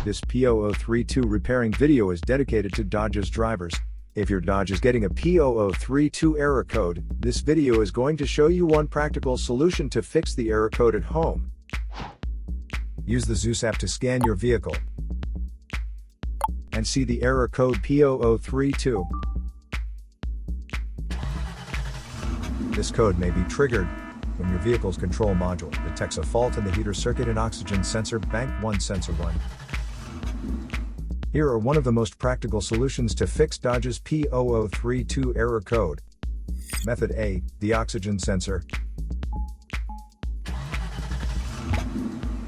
This P0032 repairing video is dedicated to Dodge's drivers. If your Dodge is getting a P0032 error code, this video is going to show you one practical solution to fix the error code at home. Use the Zeus app to scan your vehicle and see the error code P0032. This code may be triggered when your vehicle's control module detects a fault in the heater circuit and oxygen sensor bank 1 sensor 1. Here are one of the most practical solutions to fix Dodge's P0032 error code. Method A, the oxygen sensor.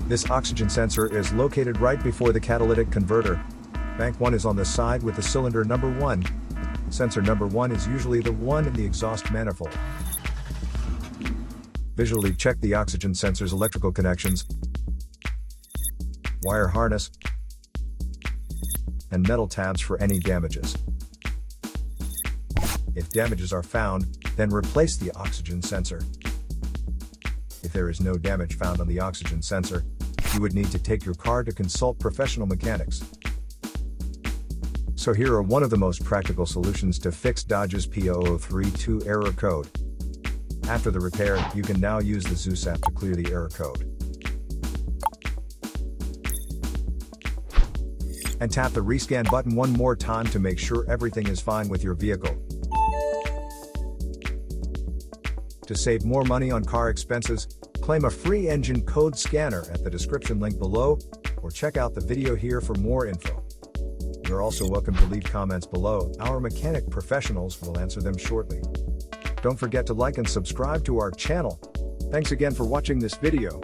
This oxygen sensor is located right before the catalytic converter. Bank 1 is on the side with the cylinder number 1. Sensor number 1 is usually the one in the exhaust manifold. Visually check the oxygen sensor's electrical connections, wire harness, and metal tabs for any damages. If damages are found, then replace the oxygen sensor. If there is no damage found on the oxygen sensor, you would need to take your car to consult professional mechanics. So here are one of the most practical solutions to fix Dodge's P0032 error code. After the repair, you can now use the Zeus app to clear the error code. And tap the rescan button one more time to make sure everything is fine with your vehicle. To save more money on car expenses, claim a free engine code scanner at the description link below, or check out the video here for more info. You're also welcome to leave comments below. Our mechanic professionals will answer them shortly. Don't forget to like and subscribe to our channel. Thanks again for watching this video.